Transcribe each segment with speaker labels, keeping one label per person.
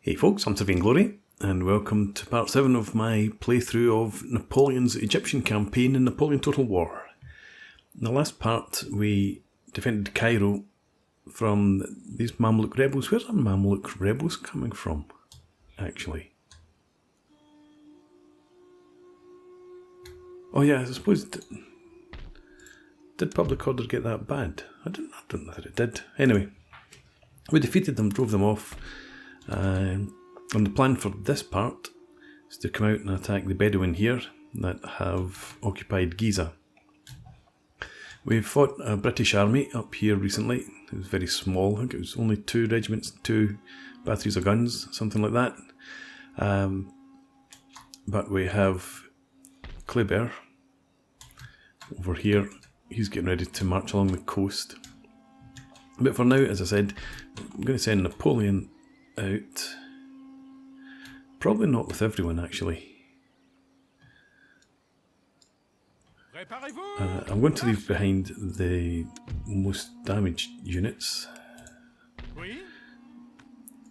Speaker 1: Hey folks, I'm Sir Glory, and welcome to part 7 of my playthrough of Napoleon's Egyptian campaign in Napoleon Total War. In the last part we defended Cairo from these Mamluk rebels. Where's our Mamluk rebels coming from, actually? Oh yeah, I suppose... Did public order get that bad? I don't know that it did. Anyway, we defeated them, drove them off. And the plan for this part is to come out and attack the Bedouin here that have occupied Giza. We fought a British army up here recently. It was very small. I think it was only 2 regiments, 2 batteries of guns, something like that. But we have Kaby over here. He's getting ready to march along the coast. But for now, as I said, I'm going to send Napoleon out. Probably not with everyone, actually. I'm going to leave behind the most damaged units.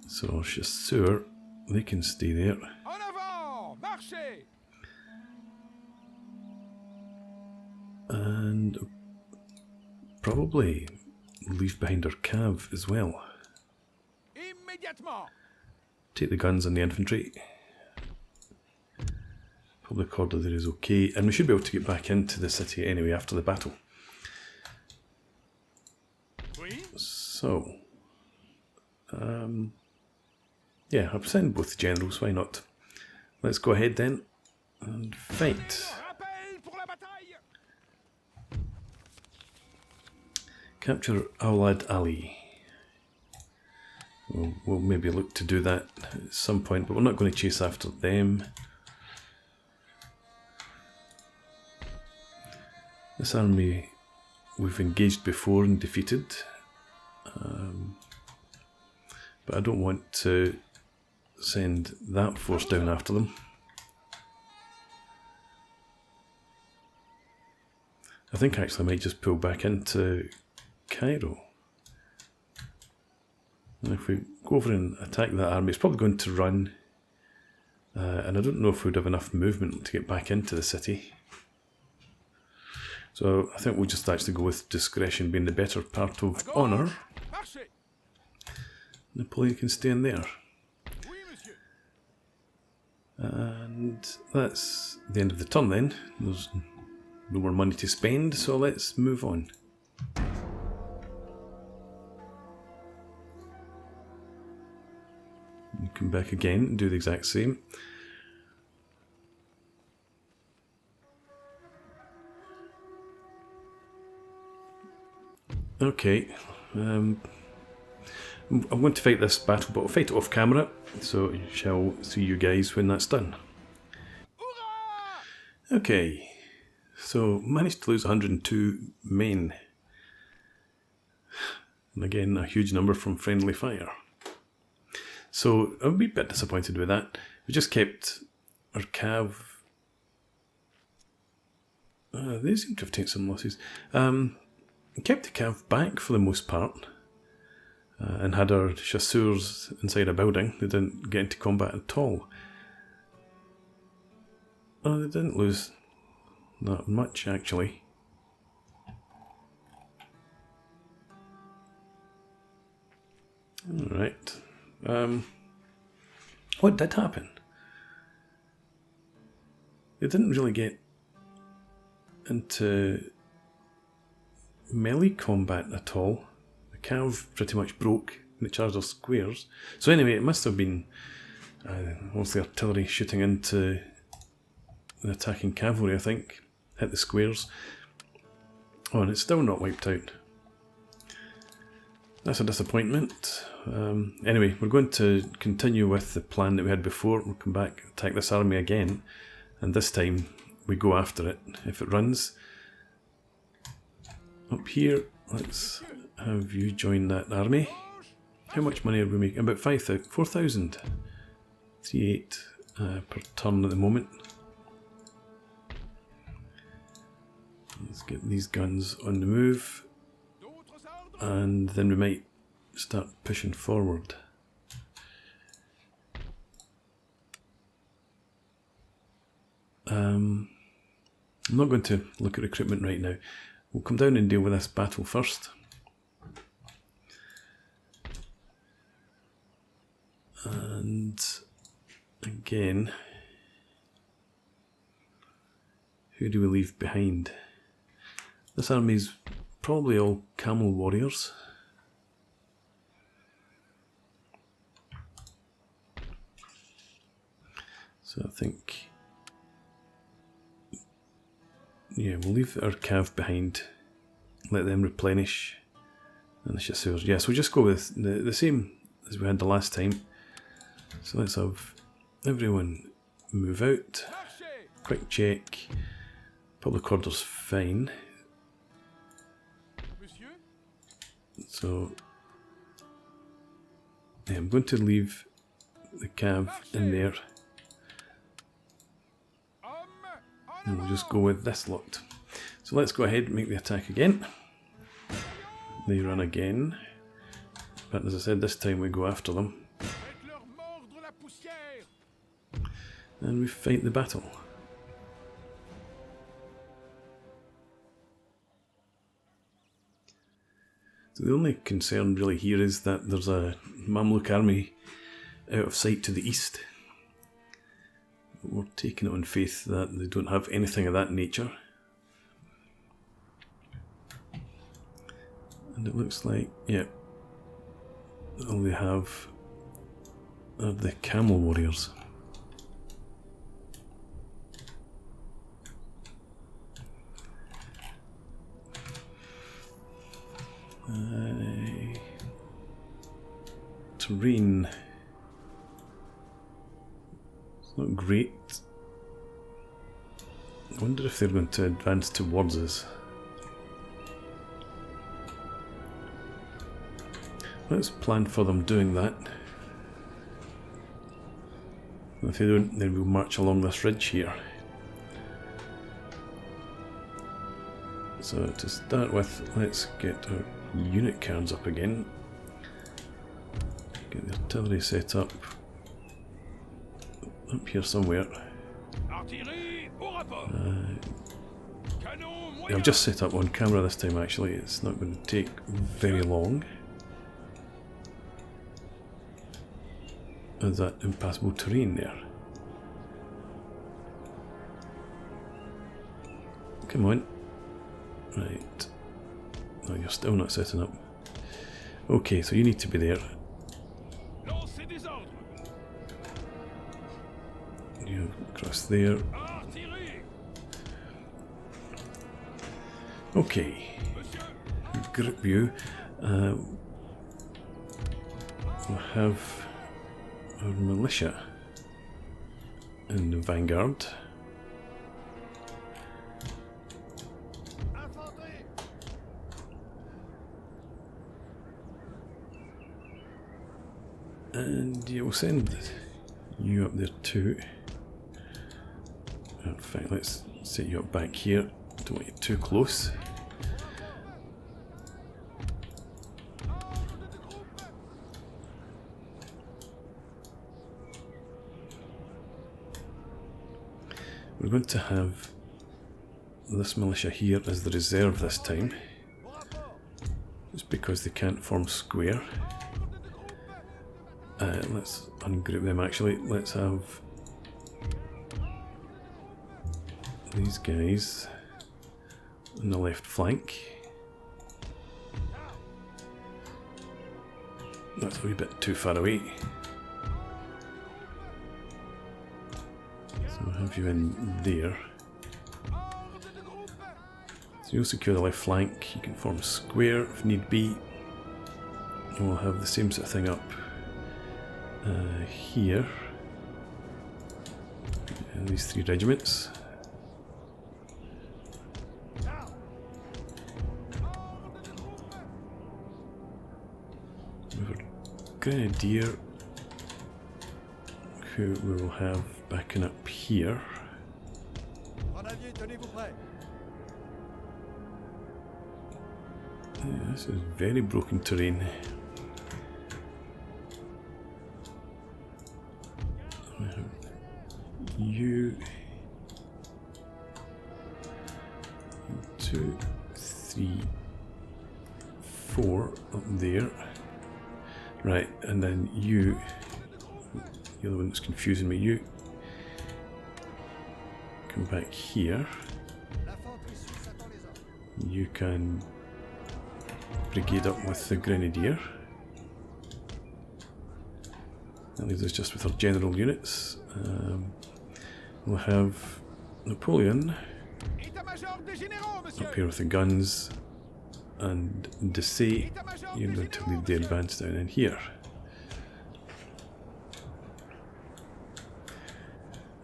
Speaker 1: So, Chasseur, they can stay there. And probably leave behind our cav as well. Take the guns and the infantry. Public order there is okay, and we should be able to get back into the city anyway after the battle. So, yeah, I've sent both the generals, why not? Let's go ahead then and fight. Capture Aulad Ali. We'll maybe look to do that at some point, but we're not going to chase after them. This army we've engaged before and defeated, but I don't want to send that force down after them. I think actually I might just pull back into Cairo. And if we go over and attack that army, it's probably going to run, and I don't know if we'd have enough movement to get back into the city. So I think we'll just actually go with discretion being the better part of honour. Napoleon can stay in there. And that's the end of the turn then. There's no more money to spend, so let's move on. Come back again and do the exact same. Okay, I'm going to fight this battle, but I'll fight it off camera, so I shall see you guys when that's done. Okay, so managed to lose 102 men. And again, a huge number from friendly fire. So I'm a wee bit disappointed with that. We just kept our cav. They seem to have taken some losses. Kept the cav back for the most part, and had our chasseurs inside a building. They didn't get into combat at all. Oh, they didn't lose that much actually. Alright. What did happen? They didn't really get into melee combat at all. The cav pretty much broke and it charged our squares. So anyway, it must have been mostly artillery shooting into the attacking cavalry, I think. Hit the squares. Oh, and it's still not wiped out. That's a disappointment. Anyway, we're going to continue with the plan that we had before. We'll come back, attack this army again, and this time we go after it. If it runs, up here, let's have you join that army. How much money are we making? About 4,000. 3.8 per turn at the moment. Let's get these guns on the move, and then we might start pushing forward. I'm not going to look at recruitment right now. We'll come down and deal with this battle first. And again, who do we leave behind? This army's probably all camel warriors. So I think, yeah, we'll leave our cav behind, let them replenish, and the chasseurs. Yeah, so we'll just go with the same as we had the last time. So let's have everyone move out. Quick check. Public order's fine. So yeah, I'm going to leave the cav in there. And we'll just go with this lot. So let's go ahead and make the attack again. They run again. But as I said, this time we go after them. And we fight the battle. So the only concern really here is that there's a Mamluk army out of sight to the east. We're taking it on faith that they don't have anything of that nature. And it looks like, yeah, all they have are the camel warriors. Terrain. It's not great. I wonder if they're going to advance towards us. Let's plan for them doing that. If they don't, then we'll march along this ridge here. So to start with, let's get our unit cards up again. Get the artillery set up here somewhere. I've just set up on camera this time actually, it's not going to take very long. There's that impassable terrain there. Come on. Right. No, you're still not setting up. Okay, so you need to be there. You across there. Okay. Group view. We'll have our militia in the vanguard. And yeah, we'll send you up there too. In fact, let's set you up back here. Don't want you too close. We're going to have this militia here as the reserve this time. Just because they can't form square. Let's ungroup them actually. Let's have these guys on the left flank. That's a wee bit too far away. So we'll have you in there. So you'll secure the left flank. You can form a square if need be. And we'll have the same sort of thing up here. And these three regiments. Grenadier, who we will have backing up here. This is very broken terrain. You 2, 3, 4 up there. Right, and then you, the other one that's confusing me, you come back here. You can brigade up with the grenadier. That leaves us just with our general units. We'll have Napoleon up here with the guns, and Giza, you're going to lead the advance down in here.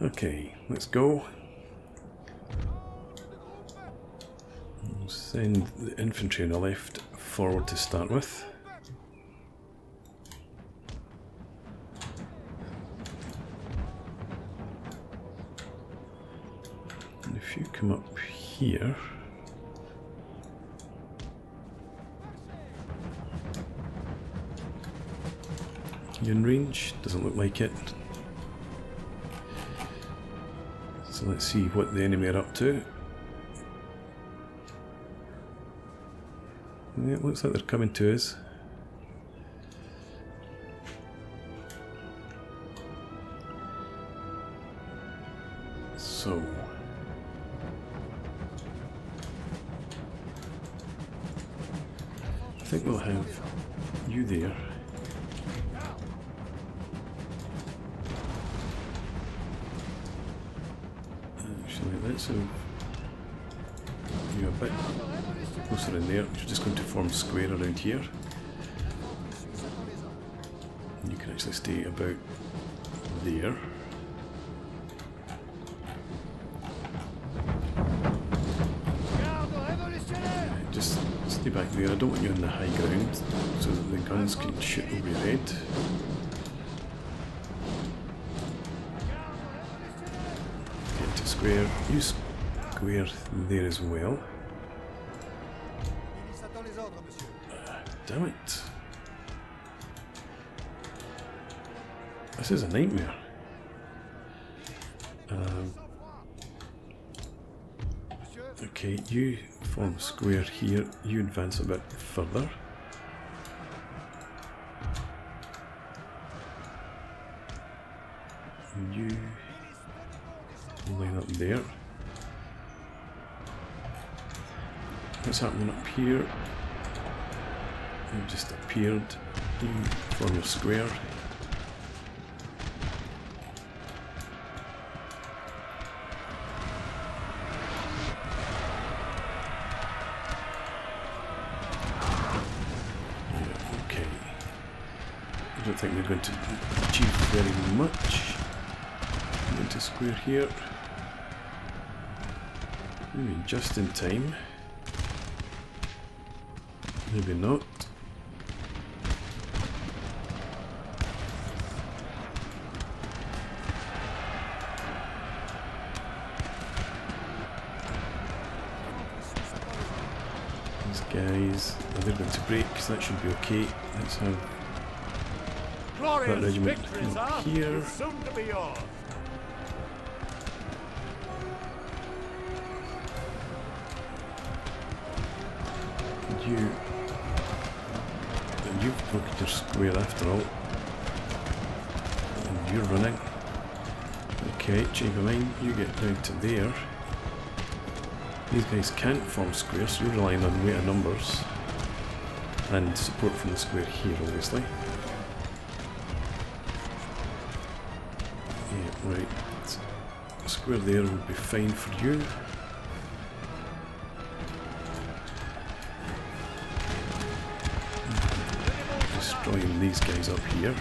Speaker 1: Okay, let's go. We'll send the infantry on the left forward to start with. And if you come up here, you in range? Doesn't look like it. So let's see what the enemy are up to. Yeah, it looks like they're coming to us. So I think we'll have you there. Actually, let's have you a bit closer in there. You're just going to form square around here. And you can actually stay about there. Just stay back there. I don't want you on the high ground so that the guns can shoot over your head. Get to square. You square there as well. Damn it. This is a nightmare. Okay, you form square here, you advance a bit further. And you line up there. What's happening up here? You've just appeared. You form your square. I don't think they're going to achieve very much. I'm going to square here. Maybe just in time. Maybe not. These guys, they're going to break, so that should be okay. Let's have that regiment up here. You've broken your square after all. And you're running. Okay, change of mind, you get down to there. These guys can't form squares, so you're relying on weight of numbers. And support from the square here, obviously. Yeah, right. A square there would be fine for you. Destroying these guys up here.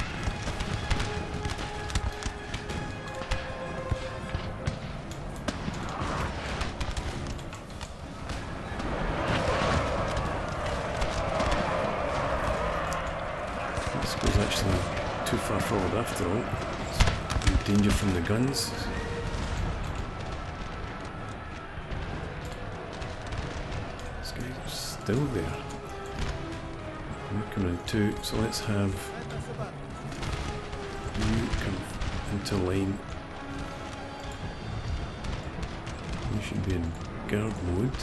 Speaker 1: This was actually too far forward after all. It's in danger from the guns. These guys are still there. We're coming in 2, so let's have you come into line. You should be in guard mode.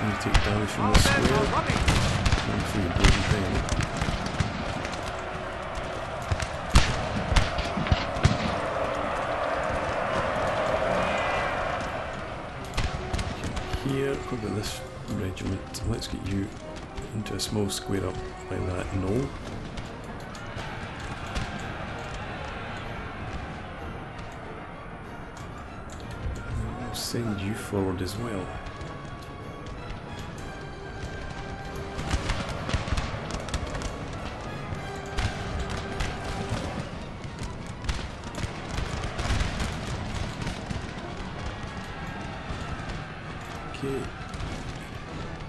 Speaker 1: You take damage from the square. And through the broken pen. Here, what about this regiment? Let's get you into a small square up like that. No. We'll send you forward as well. Okay,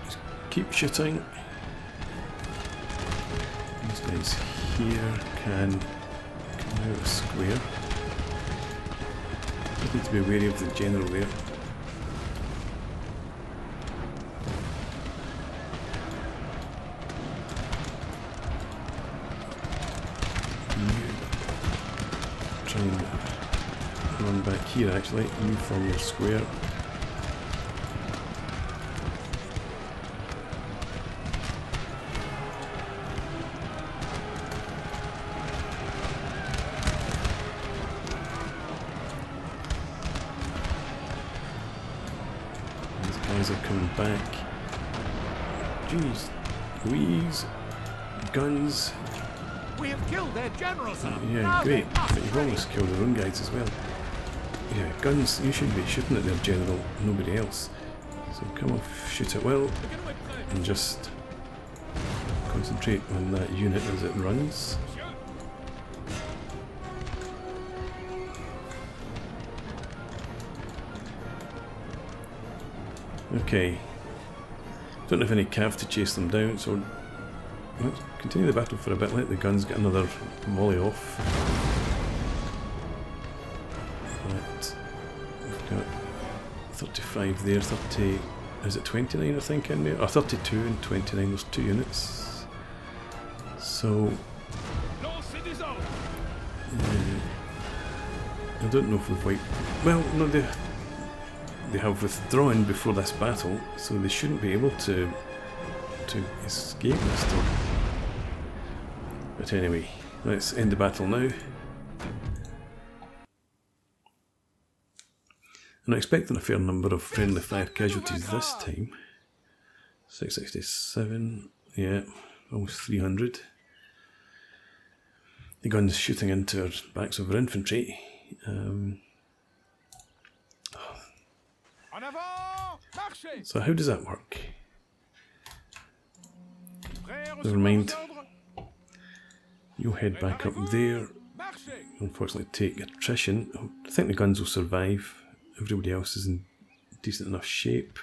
Speaker 1: just keep shooting. These guys here can come out of square. Just need to be wary of the general there. You try and run back here actually, you form your square. Are coming back. Jeez Louise. Guns.
Speaker 2: We have killed their general, sir.
Speaker 1: Yeah, great. But you've almost killed their own guys as well. Yeah, guns, you should be shooting at their general, nobody else. So come off, shoot it well, and just concentrate on that unit as it runs. Okay, don't have any cav to chase them down, so let's continue the battle for a bit, let the guns get another volley off. But we've got 35 there, 30, is it 29 I think in there? Or 32 and 29, there's 2 units. So, I don't know if we've wiped, well no, they have withdrawn before this battle, so they shouldn't be able to escape this time. But anyway, let's end the battle now. I'm expecting a fair number of friendly fire casualties this time. 667, yeah, almost 300. The guns shooting into our backs of our infantry. So how does that work? Never mind. You'll head back up there. Unfortunately take attrition. I think the guns will survive. Everybody else is in decent enough shape.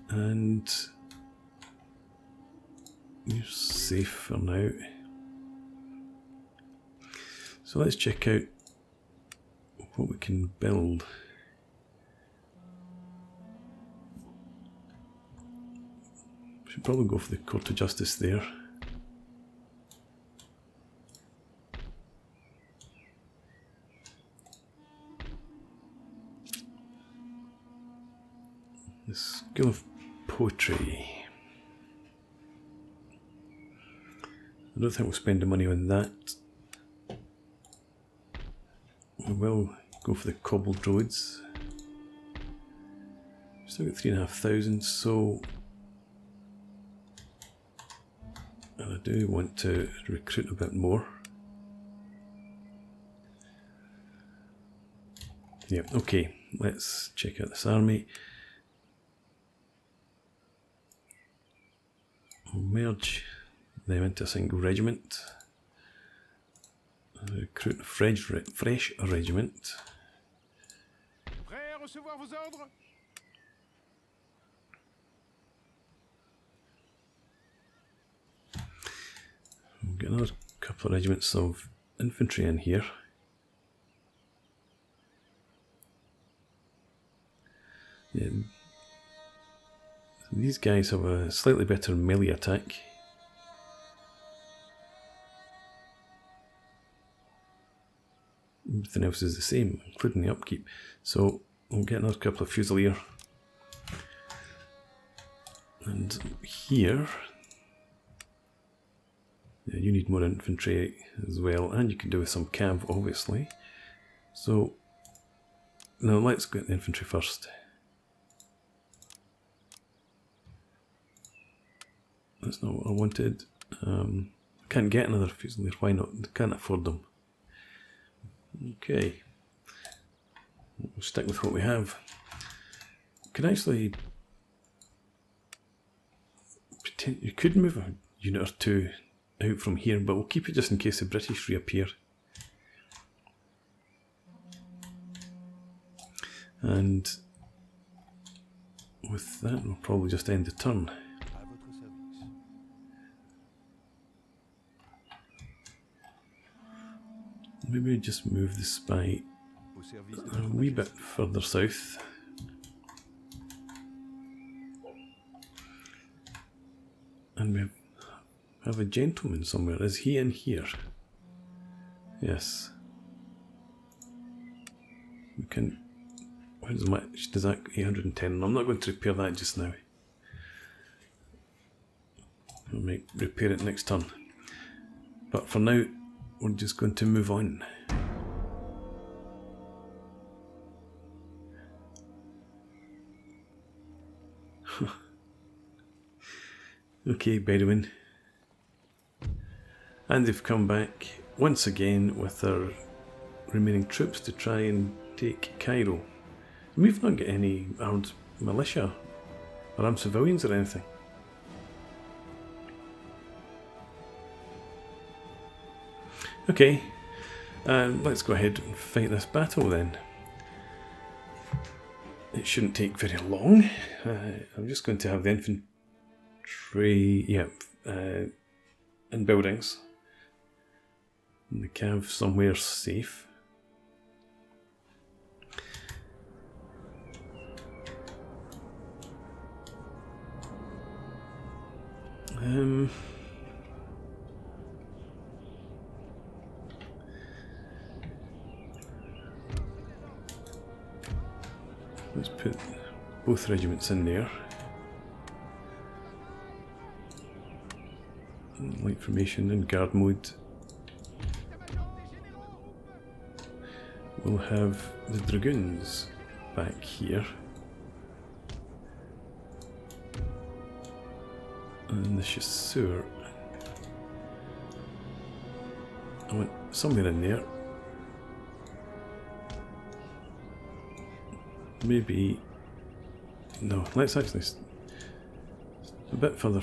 Speaker 1: And you're safe for now. So let's check out what we can build. Should probably go for the Court of Justice there. The School of Poetry. I don't think we'll spend the money on that. We will go for the cobbled roads. Still got 3,500, so and I do want to recruit a bit more. Yep, okay, let's check out this army. We'll merge them into a single regiment. Recruit a fresh regiment. We'll get another couple of regiments of infantry in here. Yeah. These guys have a slightly better melee attack. Everything else is the same, including the upkeep. So we'll get another couple of Fusilier And here, yeah, you need more infantry as well, and you can do with some cav, obviously. So, now let's get the infantry first. That's not what I wanted. Can't get another Fusilier, why not? Can't afford them. Okay. We'll stick with what we have. Could actually... You could move a unit or two out from here, but we'll keep it just in case the British reappear. And with that, we'll probably just end the turn. Maybe just move the spy a wee bit further south. And we have a gentleman somewhere. Is he in here? Yes. We can... How much does that... 810. I'm not going to repair that just now. We'll repair it next turn. But for now, we're just going to move on. Okay, Bedouin. And they've come back once again with their remaining troops to try and take Cairo. And we've not got any armed militia or armed civilians or anything. Okay, let's go ahead and fight this battle then. It shouldn't take very long. I'm just going to have the infantry, in buildings. And the cav somewhere safe. Let's put both regiments in there. Light formation in guard mode. We'll have the dragoons back here. And the chasseur. I want somewhere in there. Maybe... No, let's actually... a bit further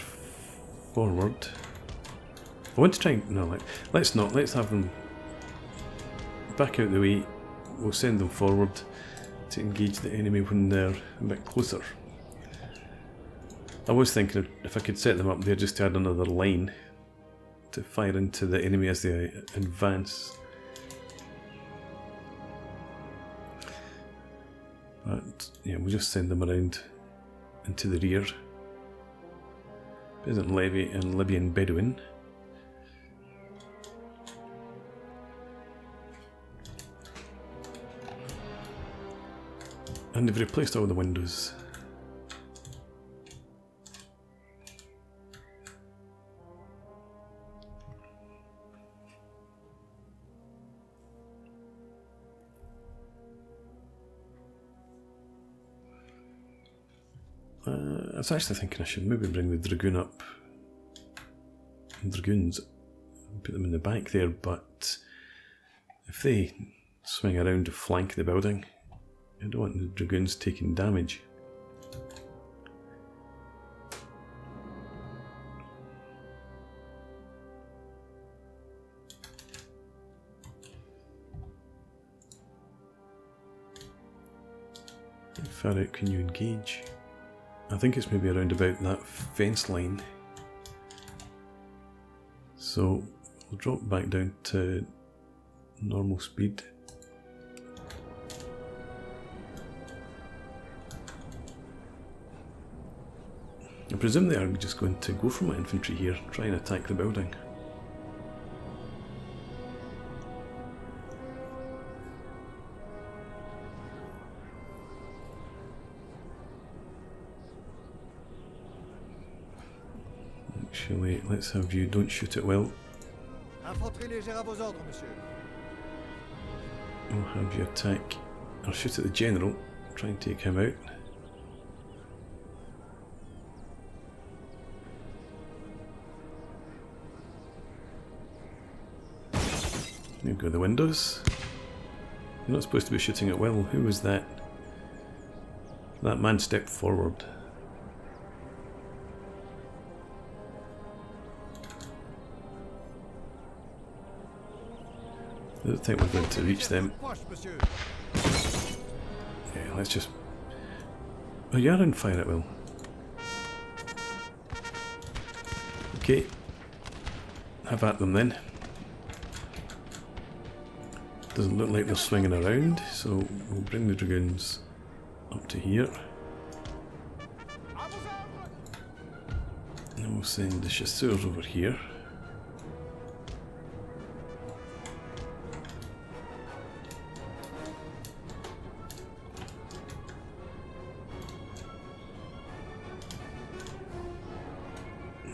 Speaker 1: forward. I want to try and... No, let's not. Let's have them back out the way. We'll send them forward to engage the enemy when they're a bit closer. I was thinking if I could set them up there just to add another line to fire into the enemy as they advance. But yeah, we'll just send them around into the rear. Peasant levy and Libyan Bedouin. And they've replaced all the windows. I was actually thinking I should maybe bring the dragoon up. Dragoons, put them in the back there, but if they swing around to flank the building, I don't want the dragoons taking damage. How far out can you engage? I think it's maybe around about that fence line. So we'll drop back down to normal speed. I presume they are just going to go for my infantry here, try and attack the building. Actually, let's have you, don't shoot at will.
Speaker 2: Infanterie légère à vos ordres, monsieur.
Speaker 1: We'll have you attack, or shoot at the general, try and take him out. There go the windows. You're not supposed to be shooting at will. Who was that? That man stepped forward. I don't think we're going to reach them. Yeah, let's just... Oh, you are on fire at will. Okay. Have at them then. Doesn't look like they're swinging around, so we'll bring the dragoons up to here. And we'll send the chasseurs over here.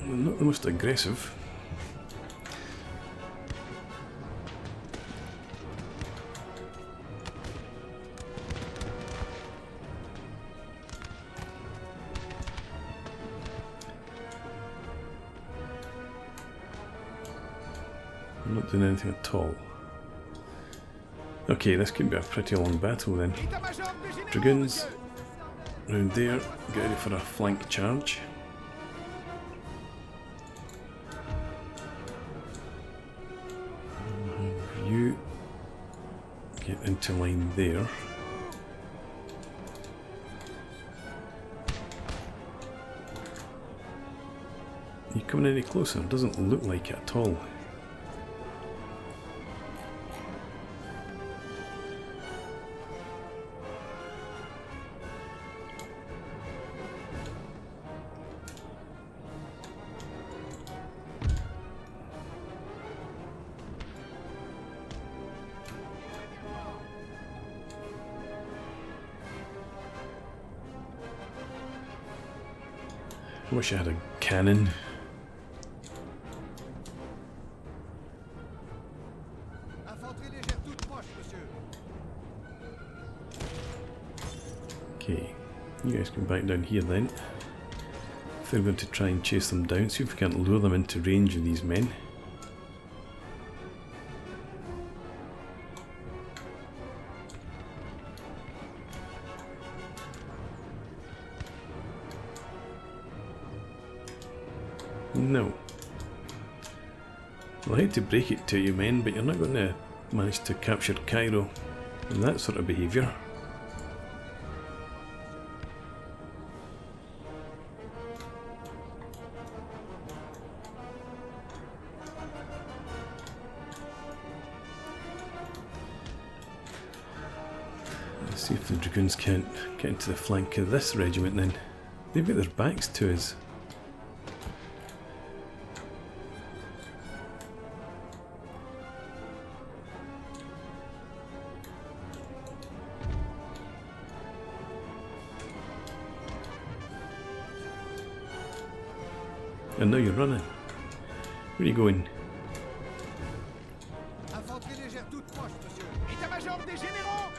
Speaker 1: Not the most aggressive. I'm not doing anything at all. Okay, this could be a pretty long battle then. Dragoons, round there, get ready for a flank charge. You get into line there. You coming any closer? Doesn't look like it at all. I wish I had a cannon. Okay, you guys can back down here then. If they're going to try and chase them down, see if we can't lure them into range of these men. No. Well, I hate to break it to you men, but you're not going to manage to capture Cairo with that sort of behaviour. Let's see if the dragoons can't get into the flank of this regiment then. They've got their backs to us. And now you're running. Where are you going?
Speaker 2: Infanterie légère toute proche, monsieur. État-major des généraux.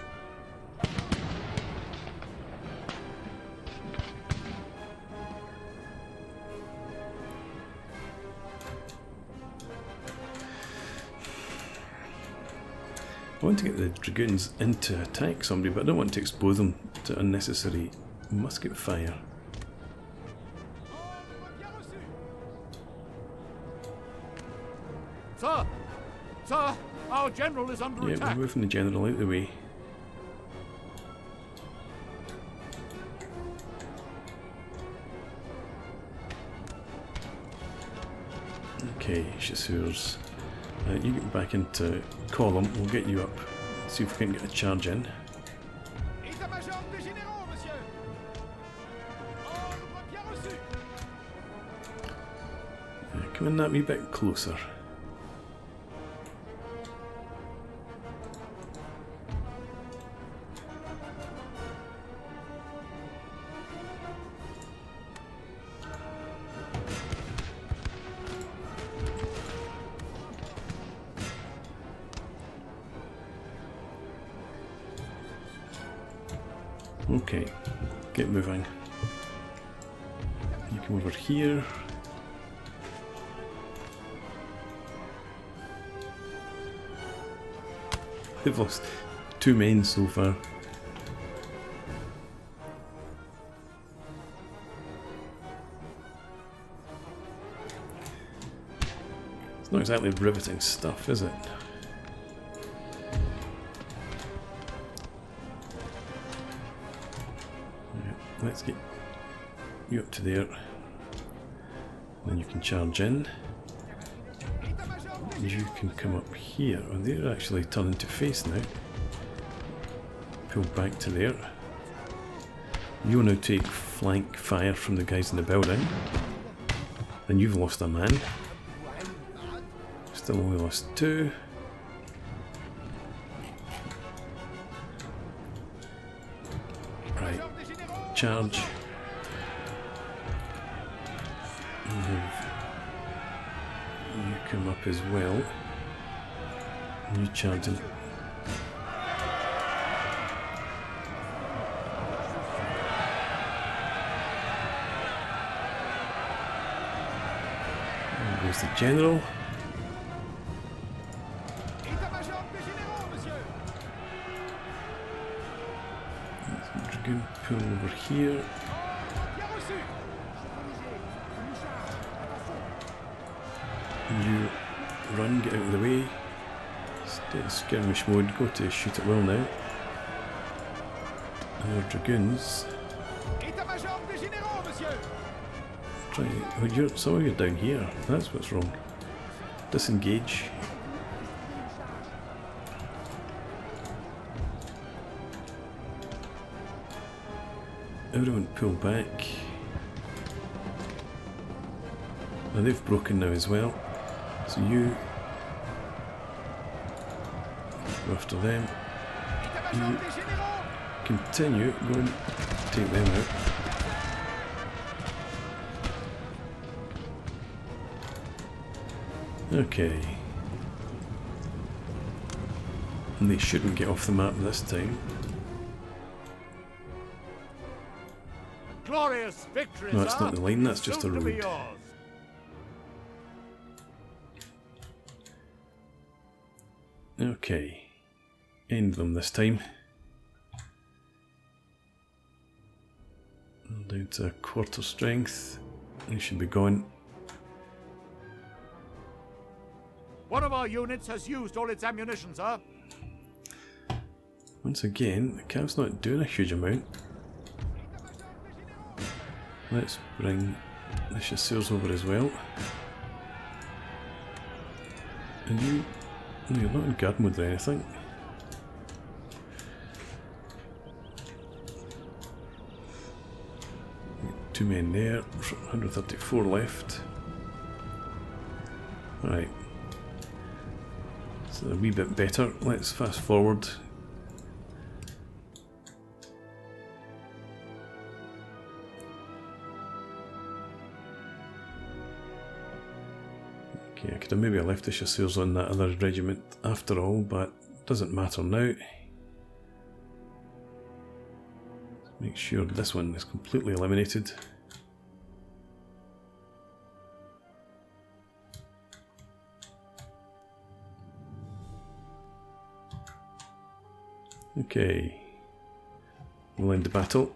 Speaker 1: I want to get the dragoons in to attack somebody, but I don't want to expose them to unnecessary musket fire.
Speaker 2: Sir! Sir! Our general is under
Speaker 1: Yeah,
Speaker 2: attack!
Speaker 1: we're moving the general out of the way. Okay, chasseurs. You get back into column, we'll get you up. See if we can get a charge in.
Speaker 2: État-major des généraux, monsieur! Ordre bien reçu!
Speaker 1: Come in that wee bit closer. Okay, get moving. You come over here. They've lost 2 men so far. It's not exactly riveting stuff, is it? Let's get you up to there. Then you can charge in. You can come up here. And they're actually turning to face now. Pull back to there. You'll now take flank fire from the guys in the building. And you've lost a man. Still only lost 2. Right. Charge. You come up as well. You charge in. There goes the general. Dragoon pull over here. You run, get out of the way. Stay in skirmish mode, go to shoot at will now. And our dragoons. Try. Oh, so you're down here. That's what's wrong. Disengage. Everyone pull back. And they've broken now as well. So you go after them. You continue, go and take them out. Okay. And they shouldn't get off the map this time.
Speaker 2: Glorious victory,
Speaker 1: No, it's not the line, that's just a road. Okay. End them this time. Down to a quarter strength. They should be gone.
Speaker 2: One of our units has used all its ammunition, sir.
Speaker 1: Once again, the Cav's not doing a huge amount. Let's bring the chasseurs over as well. And you... No, you're not in guard mode or anything. Two men there, 134 left. Alright. So a wee bit better. Let's fast forward. Okay, I could have maybe left the chasseurs on that other regiment after all, but doesn't matter now. Make sure this one is completely eliminated. Okay, we'll end the battle.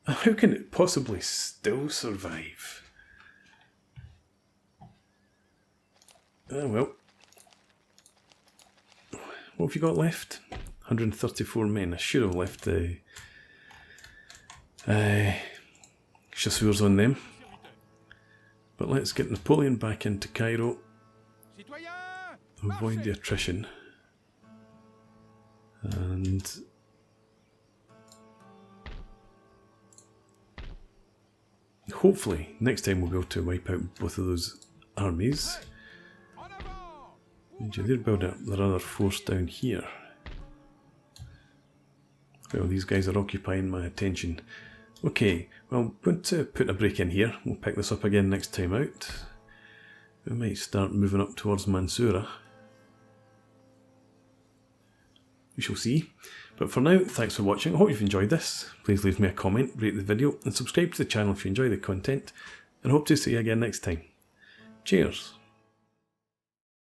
Speaker 1: How can it possibly still survive? Oh well. What have you got left? 134 men. I should have left the chasseurs on them. But let's get Napoleon back into Cairo. Avoid the attrition. And hopefully next time we'll be able to wipe out both of those armies. They're building up their other force down here. Well, these guys are occupying my attention. Okay, well, I'm going to put a break in here. We'll pick this up again next time out. We might start moving up towards Mansoura. We shall see. But for now, thanks for watching. I hope you've enjoyed this. Please leave me a comment, rate the video, and subscribe to the channel if you enjoy the content. And hope to see you again next time. Cheers.